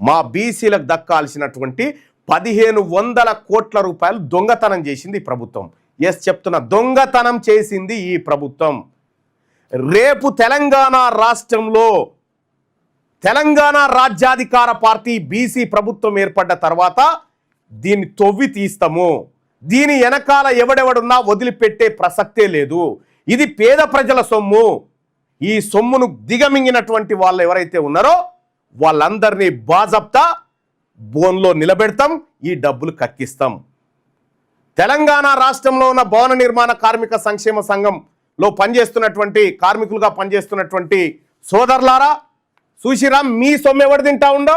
మా బీసీలకు దక్కాల్సినటువంటి 1500 కోట్ల రూపాయలు దొంగతనం చేసింది ఈ ప్రభుత్వం. ఎస్ చెప్తున్నా, దొంగతనం చేసింది ఈ ప్రభుత్వం. రేపు తెలంగాణ రాష్ట్రంలో తెలంగాణ రాజ్యాధికార పార్టీ బీసీ ప్రభుత్వం ఏర్పడ్డ తర్వాత దీన్ని తొవ్వి తీస్తాము. దీని వెనకాల ఎవడెవడున్నా వదిలిపెట్టే ప్రసక్తే లేదు. ఇది పేద ప్రజల సొమ్ము. ఈ సొమ్మును దిగమింగినటువంటి వాళ్ళు ఎవరైతే ఉన్నారో వాళ్ళందరినీ బాజప్తా బోన్లో నిలబెడతాం, ఈ డబ్బులు కక్కిస్తాం. తెలంగాణ రాష్ట్రంలో ఉన్న భవన నిర్మాణ కార్మిక సంక్షేమ సంఘంలో పనిచేస్తున్నటువంటి కార్మికులుగా పనిచేస్తున్నటువంటి సోదరులారా, చూసిరా మీ సొమ్ము ఎవరు తింటా ఉండో?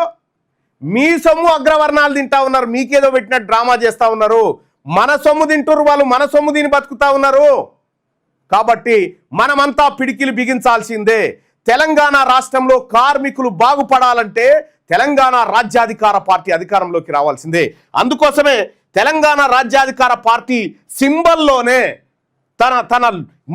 మీ సొమ్ము అగ్రవర్ణాలు తింటా ఉన్నారు. మీకేదో పెట్టినట్టు డ్రామా చేస్తూ ఉన్నారు. మన సొమ్ము తింటారు వాళ్ళు, మన సొమ్ము తిని బతుకుతా ఉన్నారు. కాబట్టి మనమంతా పిడికిలు బిగించాల్సిందే. తెలంగాణ రాష్ట్రంలో కార్మికులు బాగుపడాలంటే తెలంగాణ రాజ్యాధికార పార్టీ అధికారంలోకి రావాల్సిందే. అందుకోసమే తెలంగాణ రాజ్యాధికార పార్టీ సింబల్లోనే తన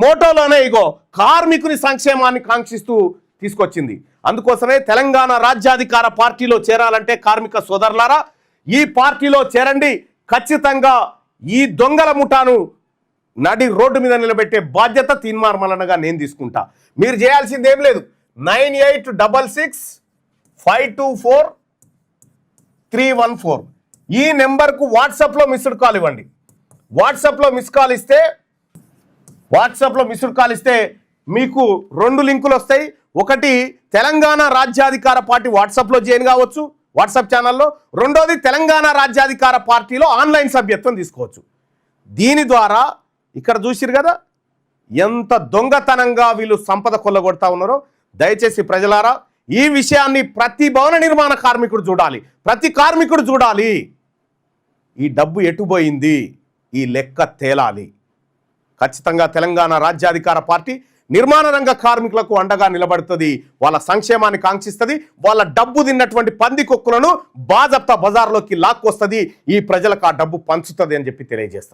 మోటోలోనే ఇగో కార్మికుని సంక్షేమాన్ని కాంక్షిస్తూ తీసుకొచ్చింది. అందుకోసమే తెలంగాణ రాజ్యాధికార పార్టీలో చేరాలంటే కార్మిక సోదరులారా ఈ పార్టీలో చేరండి. ఖచ్చితంగా ఈ దొంగల ముఠాను నడి రోడ్డు మీద నిలబెట్టే బాధ్యత తీన్మార్ మల్లన్నగా నేను తీసుకుంటా. మీరు చేయాల్సింది ఏం లేదు. 9866524314 ఈ నెంబర్కు వాట్సాప్లో మిస్డ్ కాల్ ఇవ్వండి. వాట్సాప్లో మిస్డ్ కాల్ ఇస్తే మీకు 2 లింకులు వస్తాయి. ఒకటి తెలంగాణ రాజ్యాధికార పార్టీ వాట్సాప్లో జాయిన్ కావచ్చు, వాట్సాప్ ఛానల్లో. రెండోది తెలంగాణ రాజ్యాధికార పార్టీలో ఆన్లైన్ సభ్యత్వం తీసుకోవచ్చు. దీని ద్వారా ఇక్కడ చూసిరు కదా ఎంత దొంగతనంగా వీళ్ళు సంపద కొల్లగొడతా ఉన్నారో. దయచేసి ప్రజలారా ఈ విషయాన్ని ప్రతి భవన నిర్మాణ కార్మికుడు చూడాలి, ప్రతి కార్మికుడు చూడాలి. ఈ డబ్బు ఎటుపోయింది ఈ లెక్క తేలాలి. ఖచ్చితంగా తెలంగాణ రాజ్యాధికార పార్టీ నిర్మాణ రంగ కార్మికులకు అండగా నిలబడుతుంది, వాళ్ళ సంక్షేమాన్ని కాంక్షిస్తుంది, వాళ్ళ డబ్బు తిన్నటువంటి పందికొక్కులను బాజప్తా బజార్లోకి లాక్కొస్తుంది, ఈ ప్రజలకు ఆ డబ్బు పంచుతుంది అని చెప్పి తెలియజేస్తాం.